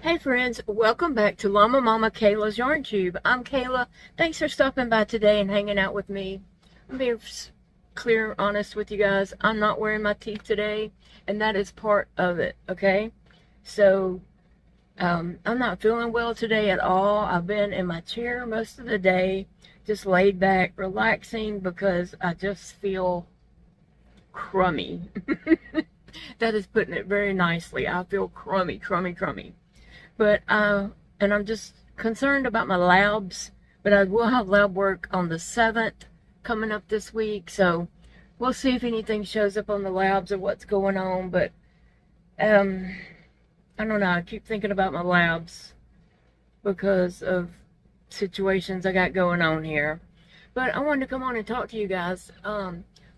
Hey friends, welcome back to Llama Mama Kayla's Yarn Tube. I'm Kayla. Thanks for stopping by today and hanging out with me. I'm being clear, honest with you guys. I'm not wearing my teeth today, and that is part of it, okay? So, I'm not feeling well today at all. I've been in my chair most of the day, just laid back, relaxing, because I just feel crummy. That is putting it very nicely. I feel crummy. But, and I'm just concerned about my labs, but I will have lab work on the 7th coming up this week, so we'll see if anything shows up on the labs or what's going on, but, I don't know, I keep thinking about my labs because of situations I got going on here. But I wanted to come on and talk to you guys.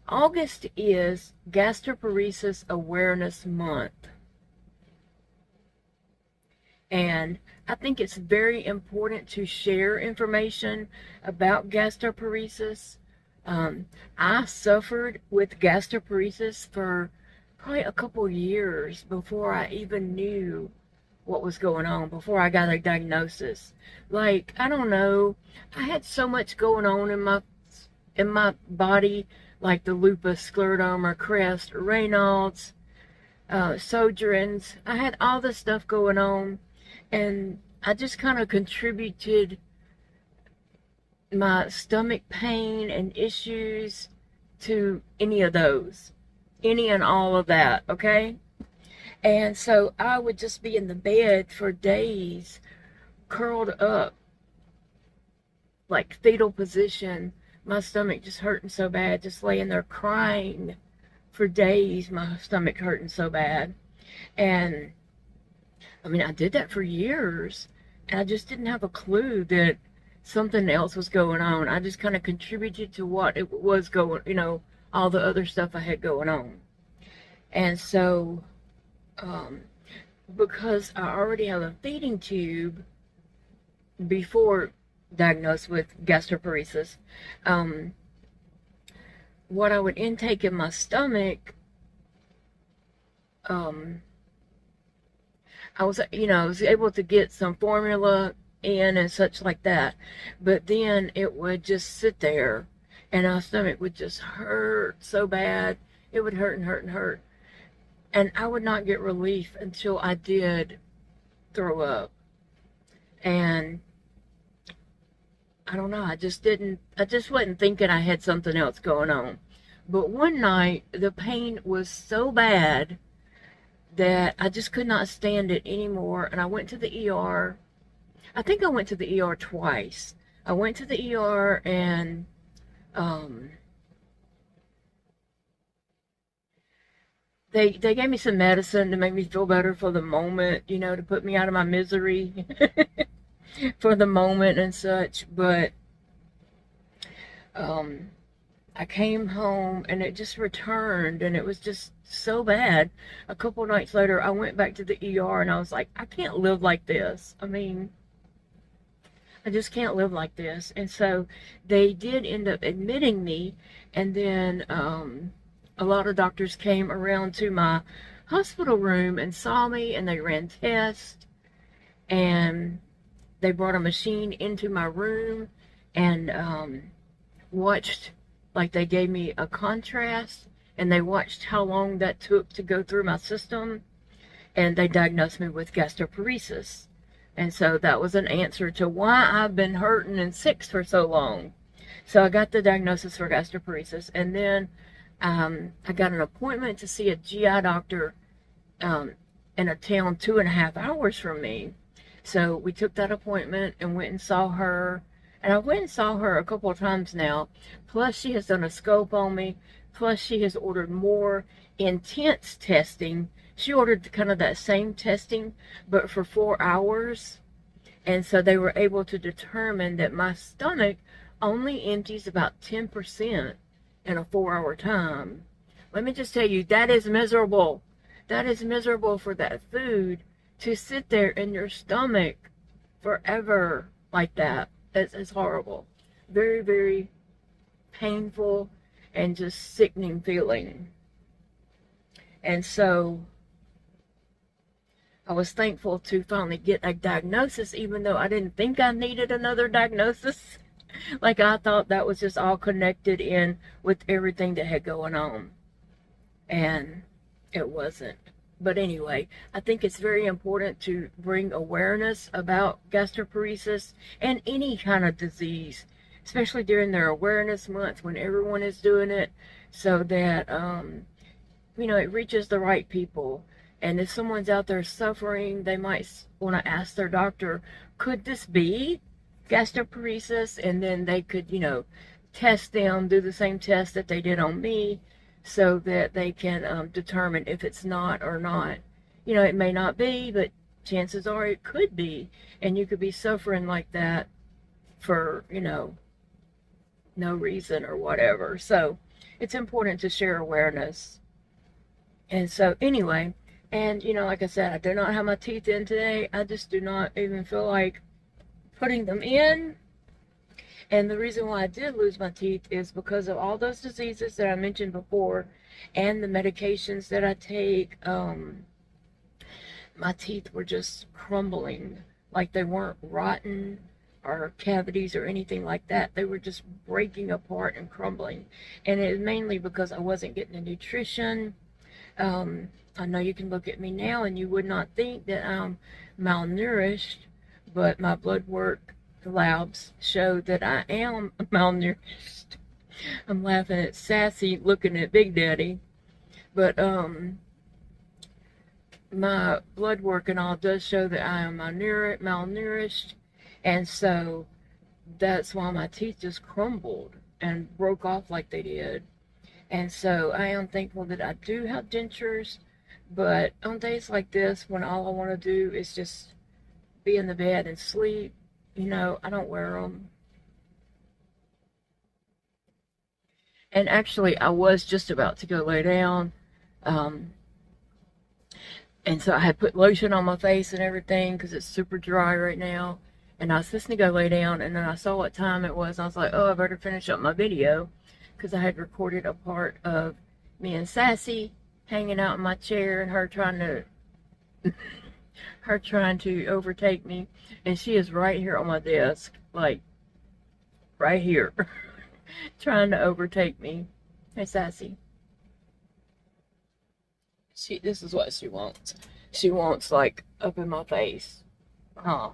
August is Gastroparesis Awareness Month. And I think it's very important to share information about gastroparesis. I suffered with gastroparesis for probably a couple years before I even knew what was going on, before I got a diagnosis. Like, I don't know, I had so much going on in my body, like the Lupus, Scleroderma, CREST, Raynaud's, Sojourns. I had all this stuff going on. And I just kind of contributed my stomach pain and issues to any of those. Any and all of that, okay? And so I would just be in the bed for days, curled up, like fetal position. My stomach just hurting so bad, just laying there crying for days, my stomach hurting so bad. And I mean, I did that for years, and I just didn't have a clue that something else was going on. I just kind of contributed to what it was going, all the other stuff I had going on. And so, because I already have a feeding tube before diagnosed with gastroparesis, what I would intake in my stomach, I was able to get some formula in and such like that. But then it would just sit there, and our stomach would just hurt so bad. It would hurt and hurt and hurt. And I would not get relief until I did throw up. And I don't know, I just wasn't thinking I had something else going on. But one night, the pain was so bad that I just could not stand it anymore, and I went to the ER. I think I went to the ER twice. I went to the ER, and they gave me some medicine to make me feel better for the moment, to put me out of my misery for the moment and such. But I came home and it just returned, and it was just so bad. A couple nights later, I went back to the ER, and I was like, I can't live like this. I mean, I just can't live like this. And so they did end up admitting me, and then a lot of doctors came around to my hospital room and saw me, and they ran tests, and they brought a machine into my room and watched. Like, they gave me a contrast, and they watched how long that took to go through my system, and they diagnosed me with gastroparesis. And so that was an answer to why I've been hurting and sick for so long. So I got the diagnosis for gastroparesis, and then I got an appointment to see a GI doctor in a town 2.5 hours from me. So we took that appointment and went and saw her. And I went and saw her a couple of times now. Plus, she has done a scope on me. Plus, she has ordered more intense testing. She ordered kind of that same testing, but for 4 hours. And so they were able to determine that my stomach only empties about 10% in a 4-hour time. Let me just tell you, that is miserable. That is miserable for that food to sit there in your stomach forever like that. It's horrible. Very, very painful and just sickening feeling. And so I was thankful to finally get a diagnosis, even though I didn't think I needed another diagnosis. Like, I thought that was just all connected in with everything that had going on. And it wasn't. But anyway, I think it's very important to bring awareness about gastroparesis and any kind of disease, especially during their awareness month when everyone is doing it, so that, it reaches the right people. And if someone's out there suffering, they might want to ask their doctor, could this be gastroparesis? And then they could, test them, do the same test that they did on me, so that they can determine if it's not or not. It may not be, but chances are it could be. And you could be suffering like that for, no reason or whatever. So it's important to share awareness. And so anyway, and like I said, I do not have my teeth in today. I just do not even feel like putting them in. And the reason why I did lose my teeth is because of all those diseases that I mentioned before and the medications that I take. My teeth were just crumbling, like they weren't rotten or cavities or anything like that. They were just breaking apart and crumbling. And it was mainly because I wasn't getting the nutrition. I know you can look at me now and you would not think that I'm malnourished, but my blood work labs show that I am malnourished. I'm laughing at Sassy looking at Big Daddy, but my blood work and all does show that I am malnourished, and so that's why my teeth just crumbled and broke off like they did. And so I am thankful that I do have dentures, but on days like this when all I want to do is just be in the bed and sleep, I don't wear them. And actually, I was just about to go lay down. And so I had put lotion on my face and everything because it's super dry right now. And I was just going to go lay down, and then I saw what time it was. And I was like, oh, I better finish up my video, because I had recorded a part of me and Sassy hanging out in my chair and her trying to overtake me. And she is right here on my desk, like right here, trying to overtake me. Hey, Sassy. This is what she wants. She wants, like, up in my face. Huh?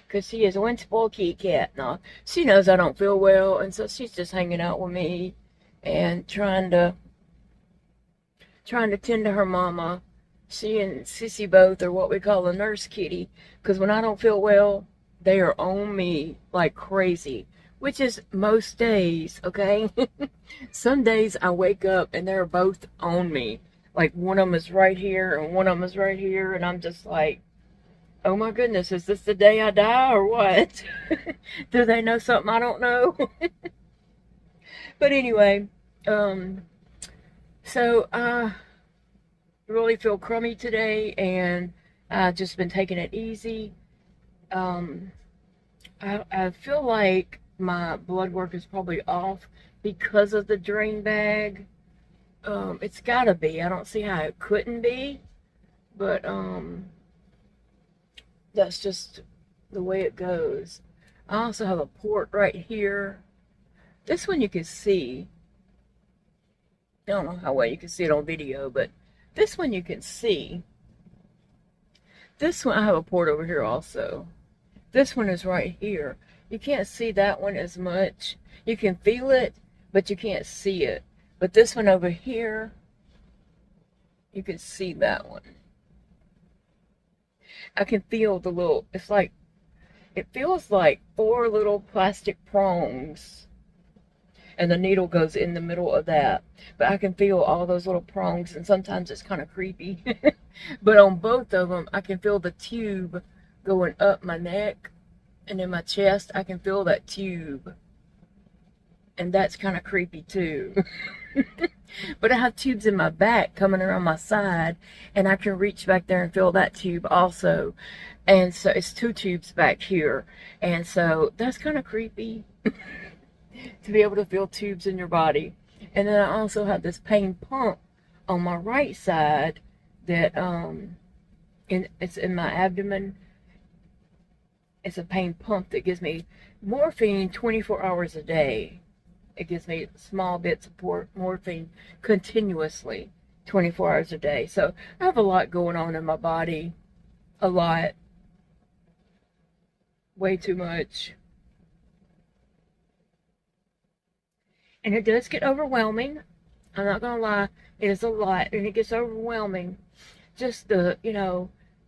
Because she is one spoiled kitty cat. Now, she knows I don't feel well, and so she's just hanging out with me and trying to tend to her mama. She and Sissy both are what we call a nurse kitty, because when I don't feel well, they are on me like crazy, which is most days, okay? Some days I wake up and they're both on me. Like, one of them is right here and one of them is right here, and I'm just like, oh my goodness, is this the day I die or what? Do they know something I don't know? But anyway, so I really feel crummy today, and I've just been taking it easy. I feel like my blood work is probably off because of the drain bag. It's gotta be. I don't see how it couldn't be, but that's just the way it goes. I also have a port right here. This one you can see. I don't know how well you can see it on video, but this one you can see. This one, I have a port over here also. This one is right here. You can't see that one as much. You can feel it, but you can't see it. But this one over here, you can see that one. I can feel the little, it feels like 4 little plastic prongs, and the needle goes in the middle of that. But I can feel all those little prongs, and sometimes it's kind of creepy. But on both of them, I can feel the tube going up my neck, and in my chest, I can feel that tube. And that's kind of creepy too. But I have tubes in my back coming around my side, and I can reach back there and feel that tube also. And so it's 2 tubes back here. And so that's kind of creepy to be able to feel tubes in your body. And then I also have this pain pump on my right side that it's in my abdomen. It's a pain pump that gives me morphine 24 hours a day. It gives me small bits of morphine continuously 24 hours a day. So I have a lot going on in my body. A lot. Way too much. And it does get overwhelming. I'm not going to lie. It is a lot. And it gets overwhelming. Just the,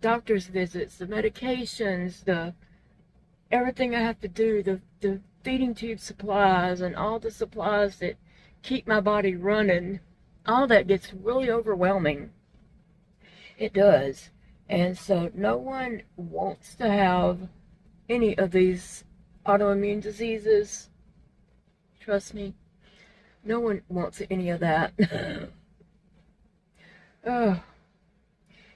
doctor's visits, the medications, everything I have to do, the feeding tube supplies and all the supplies that keep my body running. All that gets really overwhelming. It does. And so no one wants to have any of these autoimmune diseases. Trust me. No one wants any of that. Oh.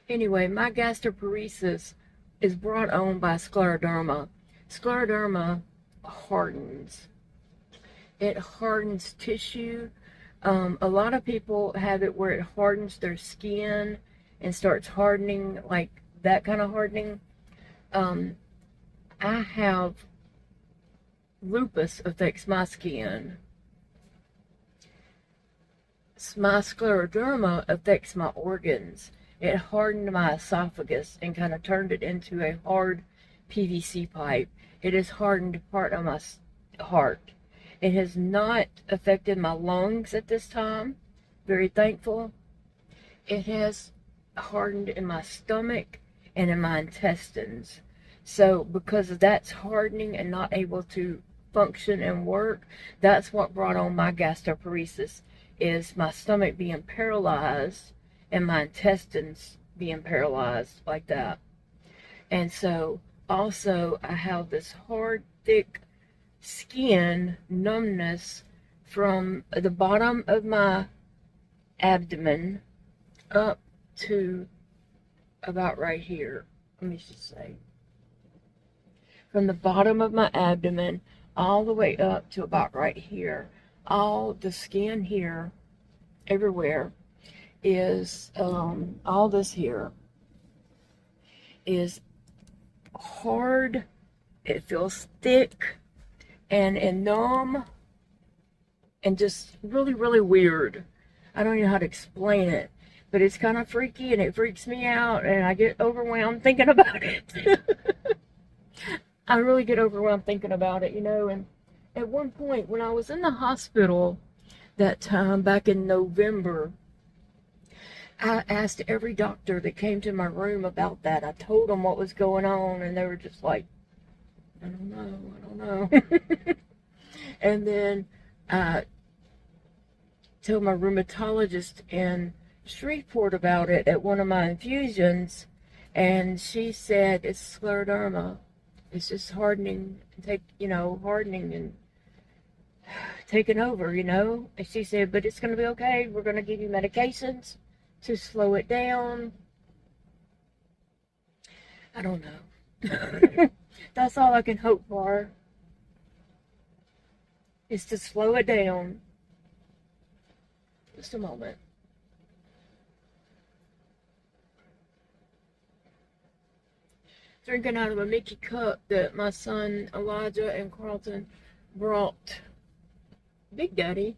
Anyway, my gastroparesis is brought on by scleroderma. Scleroderma hardens. It hardens tissue. A lot of people have it where it hardens their skin and starts hardening, like that kind of hardening. I have lupus affects my skin. My scleroderma affects my organs. It hardened my esophagus and kind of turned it into a hard PVC pipe. It has hardened part of my heart. It has not affected my lungs at this time. Very thankful. It has hardened in my stomach and in my intestines. So because that's hardening and not able to function and work, that's what brought on my gastroparesis, is my stomach being paralyzed and my intestines being paralyzed like that. And so also I have this hard, thick skin numbness from the bottom of my abdomen up to about right here. Let me just say. From the bottom of my abdomen all the way up to about right here. All the skin here, everywhere, is, all this here is hard. It feels thick and numb and just really, really weird. I don't know how to explain it, but it's kind of freaky and it freaks me out and I get overwhelmed thinking about it. I really get overwhelmed thinking about it, and at one point when I was in the hospital that time back in November, I asked every doctor that came to my room about that. I told them what was going on and they were just like, I don't know. And then I told my rheumatologist in Shreveport about it at one of my infusions, and she said it's scleroderma. It's just hardening and taking over, And she said, but it's going to be okay. We're going to give you medications to slow it down. I don't know. That's all I can hope for, is to slow it down. Just a moment. Drinking out of a Mickey cup that my son Elijah and Carlton brought Big Daddy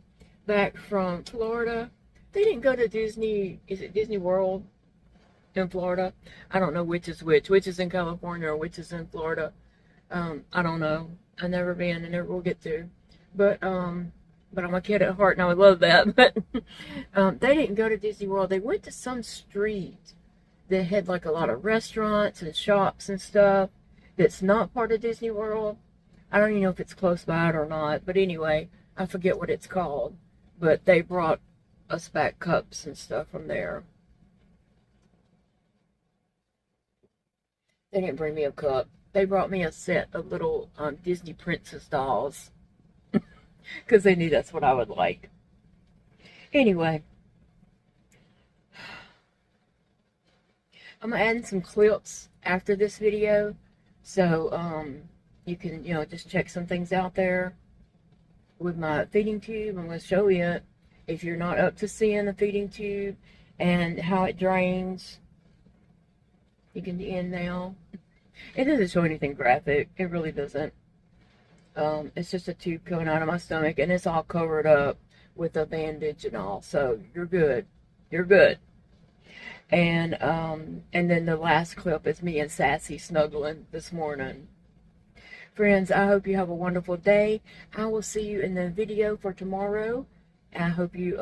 back from Florida. They didn't go to Disney. Is it Disney World in Florida? I don't know which is which. Which is in California or which is in Florida. I don't know. I've never been and never will get to. But I'm a kid at heart and I would love that. But they didn't go to Disney World. They went to some street that had like a lot of restaurants and shops and stuff that's not part of Disney World. I don't even know if it's close by it or not. But anyway, I forget what it's called. But they brought us back cups and stuff from there. They didn't bring me a cup. They brought me a set of little Disney princess dolls. Because they knew that's what I would like. Anyway. I'm going to add in some clips after this video. So, you can, just check some things out there with my feeding tube. I'm going to show you it if you're not up to seeing the feeding tube and how it drains. You can end now. It doesn't show anything graphic. It really doesn't. It's just a tube coming out of my stomach, and it's all covered up with a bandage and all. So you're good. You're good. And then the last clip is me and Sassy snuggling this morning. Friends, I hope you have a wonderful day. I will see you in the video for tomorrow. I hope you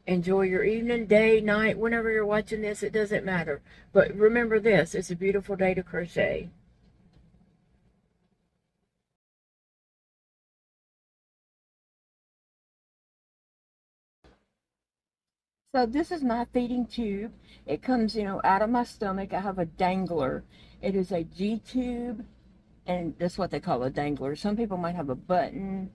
enjoy your evening, day, night, whenever you're watching this. It doesn't matter. But remember this, it's a beautiful day to crochet. So this is my feeding tube. It comes, you know, out of my stomach. I have a dangler. It is a G tube, and that's what they call a dangler. Some people might have a button,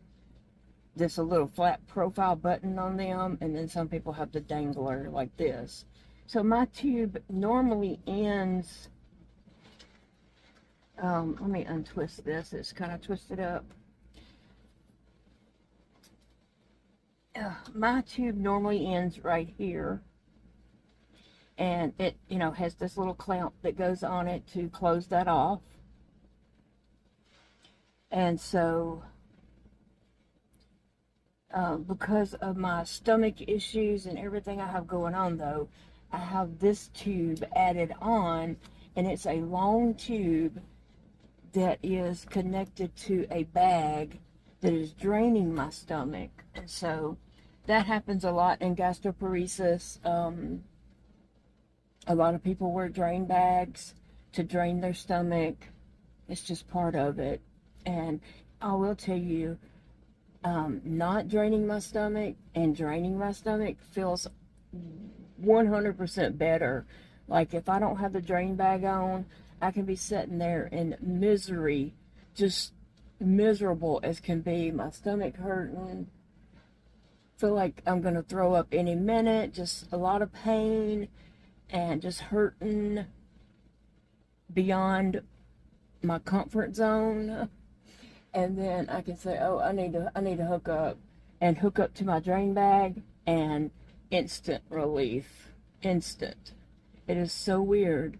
just a little flat profile button on them, and then some people have the dangler like this. So my tube normally ends, let me untwist this. It's kind of twisted up. My tube normally ends right here, and it, you know, has this little clamp that goes on it to close that off. And so because of my stomach issues and everything I have going on, though, I have this tube added on, and it's a long tube that is connected to a bag that is draining my stomach. And so that happens a lot in gastroparesis. A lot of people wear drain bags to drain their stomach. It's just part of it. And I will tell you, not draining my stomach and draining my stomach feels 100% better. Like if I don't have the drain bag on, I can be sitting there in misery, just miserable as can be. My stomach hurting, feel like I'm gonna throw up any minute, just a lot of pain and just hurting beyond my comfort zone. And then I can say, oh, I need to hook up to my drain bag, and instant relief. Instant. It is so weird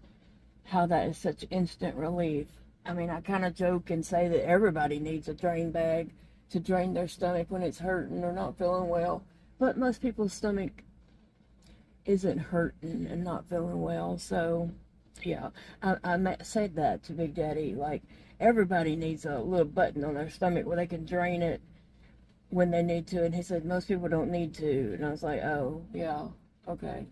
how that is such instant relief. I mean, I kind of joke and say that everybody needs a drain bag to drain their stomach when it's hurting or not feeling well. But most people's stomach isn't hurting and not feeling well. So, yeah, I said that to Big Daddy. Like, everybody needs a little button on their stomach where they can drain it when they need to. And he said, most people don't need to. And I was like, oh, yeah, okay.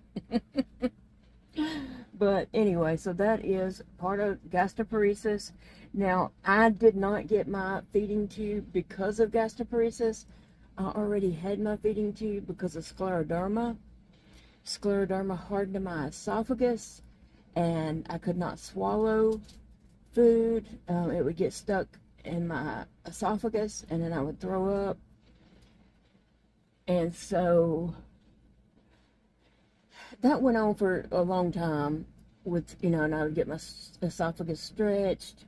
But anyway, so that is part of gastroparesis. Now, I did not get my feeding tube because of gastroparesis. I already had my feeding tube because of scleroderma. Scleroderma hardened my esophagus, and I could not swallow food. It would get stuck in my esophagus, and then I would throw up. And so that went on for a long time with, you know, and I would get my esophagus stretched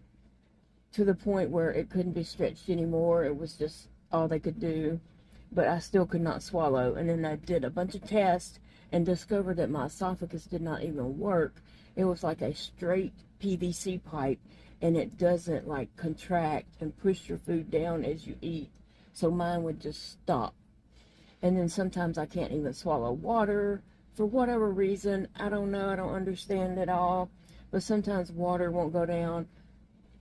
to the point where it couldn't be stretched anymore. It was just all they could do, but I still could not swallow. And then I did a bunch of tests and discovered that my esophagus did not even work. It was like a straight PVC pipe, and it doesn't like contract and push your food down as you eat. So mine would just stop. And then sometimes I can't even swallow water for whatever reason. I don't know. I don't understand it all. But sometimes water won't go down.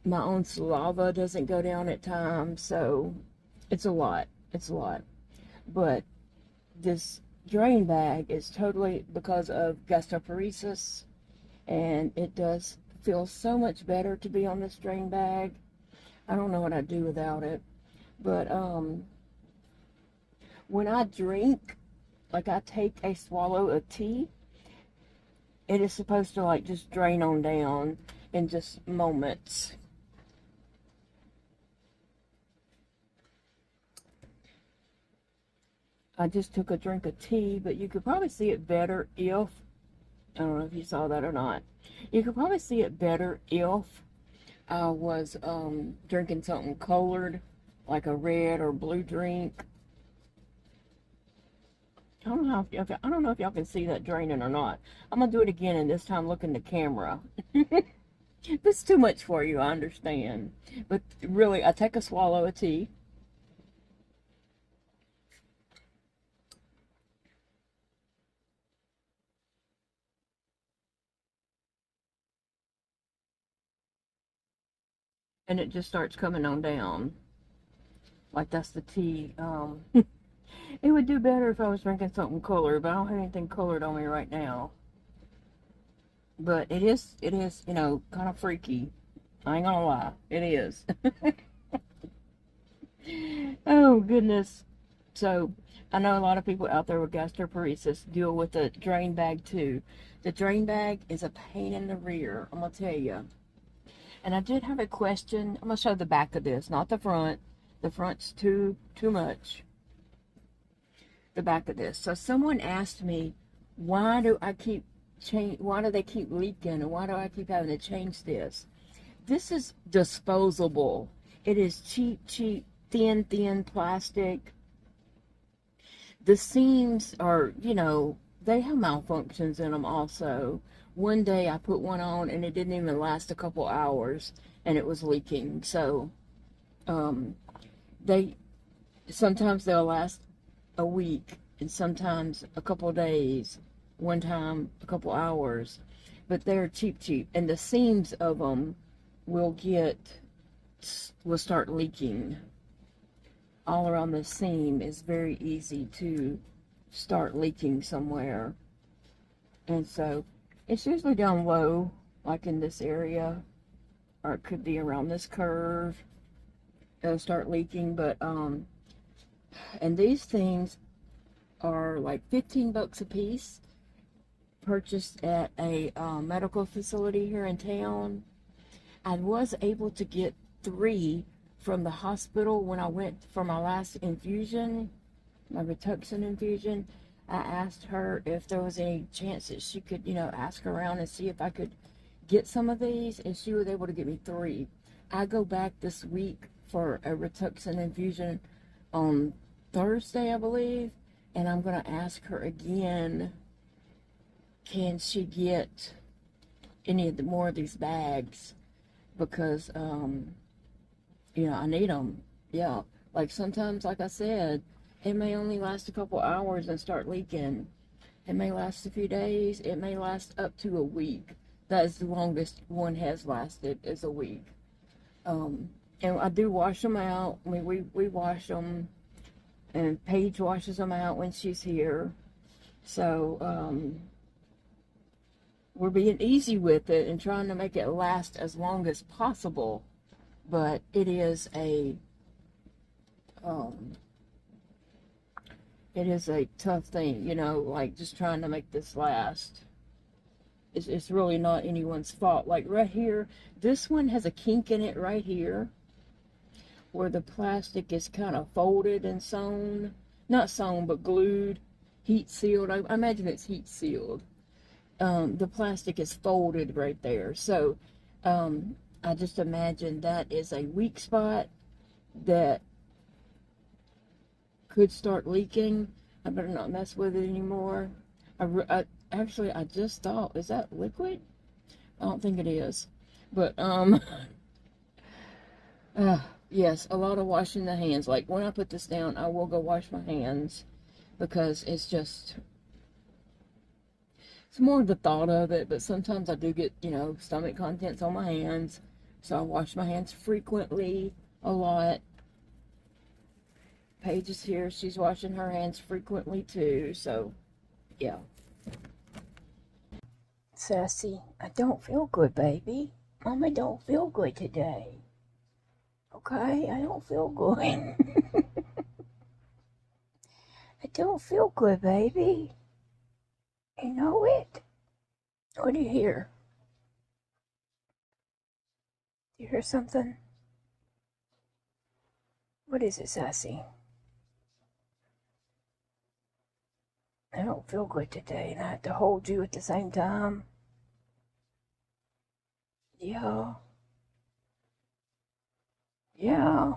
My own saliva doesn't go down at times. So it's a lot. It's a lot. But this drain bag is totally because of gastroparesis. And it does feel so much better to be on this drain bag. I don't know what I'd do without it. But when I drink, like I take a swallow of tea, it is supposed to like just drain on down in just moments. I just took a drink of tea, but you could probably see it better if, I don't know if you saw that or not. You could probably see it better if I was drinking something colored, like a red or blue drink. I don't know if y'all can see that draining or not. I'm gonna do it again, and this time look in the camera. This is too much for you, I understand. But really, I take a swallow of tea. And it just starts coming on down. Like that's the tea. It would do better if I was drinking something cooler, but I don't have anything colored on me right now. But it is, you know, kind of freaky. I ain't gonna lie. It is. Oh, goodness. So, I know a lot of people out there with gastroparesis deal with the drain bag too. The drain bag is a pain in the rear, I'm gonna tell you. And I did have a question. I'm gonna show the back of this, not the front. The front's too much. The back of this. So someone asked me, why do they keep leaking, and why do I keep having to change this? This is disposable. It is cheap, thin plastic. The seams are, you know, they have malfunctions in them also. One day I put one on and it didn't even last a couple hours and it was leaking. So, sometimes they'll last a week, and sometimes a couple of days, one time a couple hours, but they're cheap, and the seams of them will start leaking. All around the seam is very easy to start leaking somewhere, and so it's usually down low, like in this area, or it could be around this curve. It'll start leaking. But and these things are like 15 bucks a piece, purchased at a medical facility here in town. I was able to get 3 from the hospital when I went for my last infusion, my Rituxan infusion. I asked her if there was any chance that she could, you know, ask around and see if I could get some of these, and she was able to get me 3. I go back this week for a Rituxan infusion on Thursday, I believe, and I'm going to ask her again, can she get any of the more of these bags, because you know, I need them. Yeah, like sometimes, like I said, it may only last a couple hours and start leaking. It may last a few days. It may last up to a week. That is the longest one has lasted, is a week. And I do wash them out. I mean, we wash them, and Paige washes them out when she's here. So we're being easy with it and trying to make it last as long as possible. But it is a tough thing, you know, like just trying to make this last. It's really not anyone's fault. Like right here, this one has a kink in it right here, where the plastic is kind of folded and sewn. Not sewn, but glued, heat sealed. I imagine it's heat sealed. The plastic is folded right there. So I just imagine that is a weak spot that could start leaking. I better not mess with it anymore. Actually, I just thought, is that liquid? I don't think it is. But, yes, a lot of washing the hands. Like, when I put this down, I will go wash my hands, because it's more the thought of it. But sometimes I do get, you know, stomach contents on my hands. So I wash my hands frequently, a lot. Paige is here. She's washing her hands frequently too. So, yeah. Sassy, I don't feel good, baby. Mama don't feel good today. Okay? I don't feel good. I don't feel good, baby. You know it? What do you hear? Do you hear something? What is it, Sassy? I don't feel good today, and I have to hold you at the same time. Yeah. Yeah.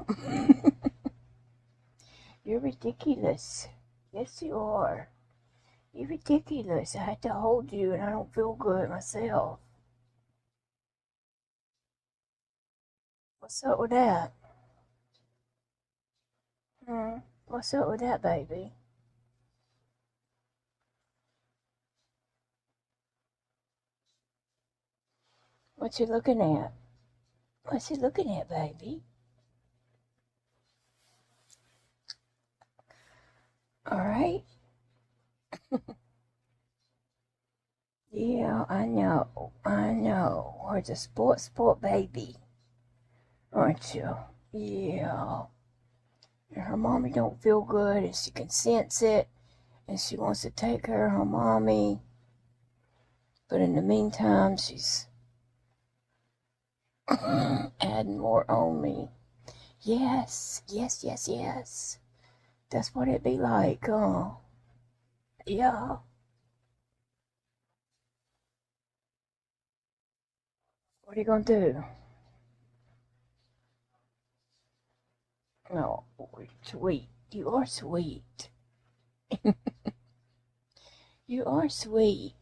You're ridiculous. Yes, you are. You're ridiculous. I had to hold you and I don't feel good myself. What's up with that? What's up with that, baby? What you looking at? What's you looking at, baby? All right. Yeah, I know. We're the sport baby, aren't you? Yeah. And her mommy don't feel good, and she can sense it, and she wants to take care of her mommy. But in the meantime, she's adding more on me. Yes. That's what it be like, yeah. What are you gonna do? No, sweet. You are sweet. You are sweet.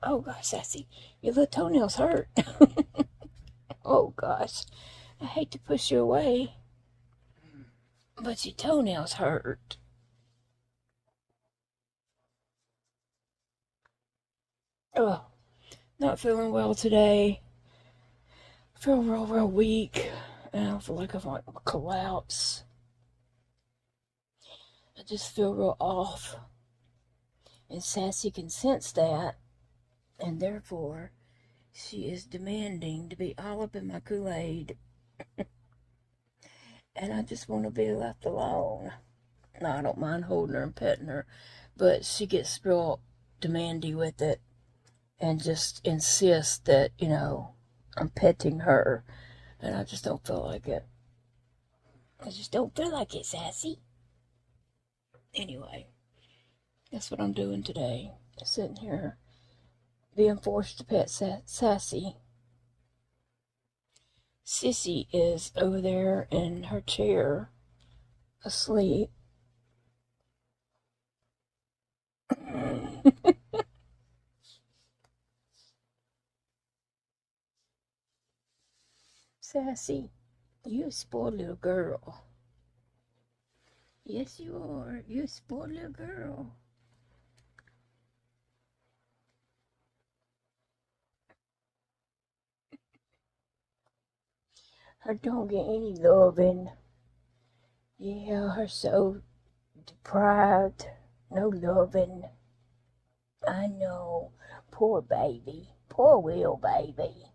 Oh gosh, Sassy, your little toenails hurt. Oh gosh, I hate to push you away, but your toenails hurt. Oh, not feeling well today. I feel real weak, and I feel like I'm going to collapse. I just feel real off, and Sassy can sense that, and therefore she is demanding to be all up in my Kool-Aid. And I just want to be left alone. No, I don't mind holding her and petting her, but she gets real demandy with it and just insists that, I'm petting her, and I just don't feel like it. I just don't feel like it, Sassy. Anyway, that's what I'm doing today. Sitting here being forced to pet Sassy. Sissy is over there in her chair, asleep. Sassy, you a spoiled little girl. Yes, you are. You a spoiled little girl. Her don't get any loving. Yeah, her so deprived. No loving. I know. Poor baby. Poor Will baby.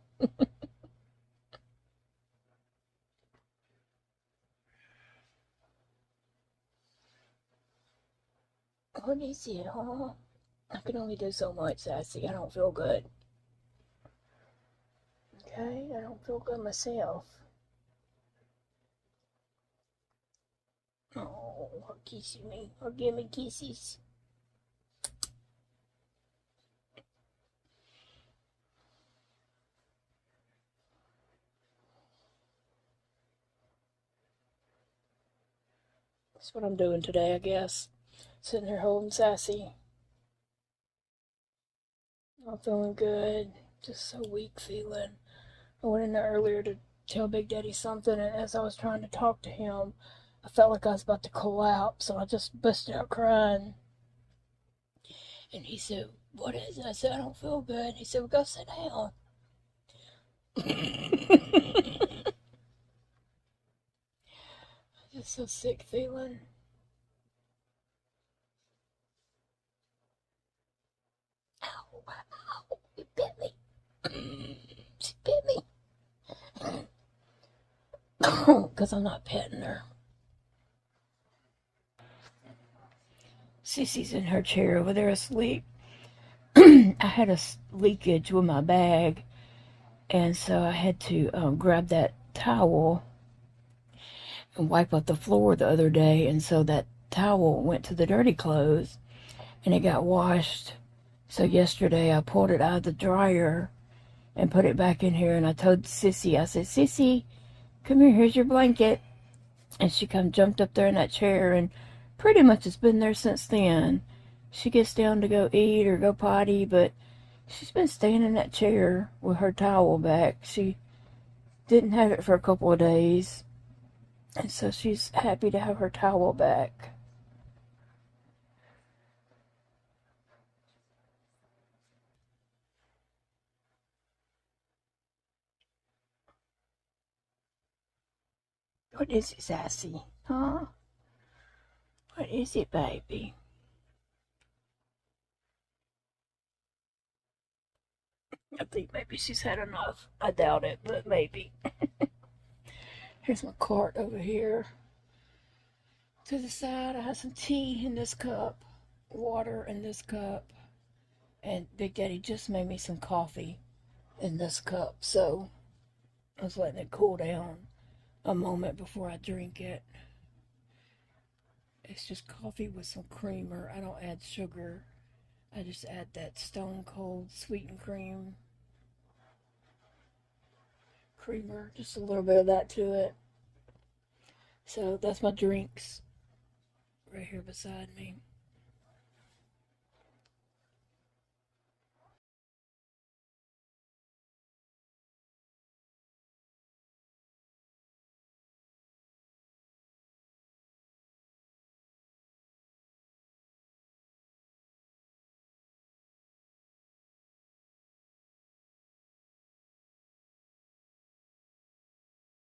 What is it, huh? I can only do so much, Sassy. I don't feel good. Okay? I don't feel good myself. Oh, her kissing me. Or give me kisses. That's what I'm doing today, I guess. Sitting here holding Sassy. I'm feeling good. Just so weak feeling. I went in there earlier to tell Big Daddy something, and as I was trying to talk to him, I felt like I was about to collapse, so I just busted out crying. And he said, "What is it?" I said, "I don't feel good." He said, "Well, go sit down." Just so sick feeling. Ow, ow, it bit me. She bit me. Because I'm not petting her. Sissy's in her chair over there asleep. I had a leakage with my bag, and so I had to grab that towel and wipe up the floor the other day, and so that towel went to the dirty clothes, and it got washed. So yesterday I pulled it out of the dryer and put it back in here, and I told Sissy, I said, "Sissy, come here, here's your blanket." And she come jumped up there in that chair and pretty much has been there since then. She gets down to go eat or go potty, but she's been staying in that chair with her towel back. She didn't have it for a couple of days, and so she's happy to have her towel back. What is it, Sassy? Huh? What is it, baby? I think maybe she's had enough. I doubt it, but maybe. Here's my cart over here. To the side, I have some tea in this cup, water in this cup, and Big Daddy just made me some coffee in this cup, so I was letting it cool down a moment before I drink it. It's just coffee with some creamer. I don't add sugar. I just add that stone cold sweetened creamer, just a little bit of that to it. So that's my drinks right here beside me.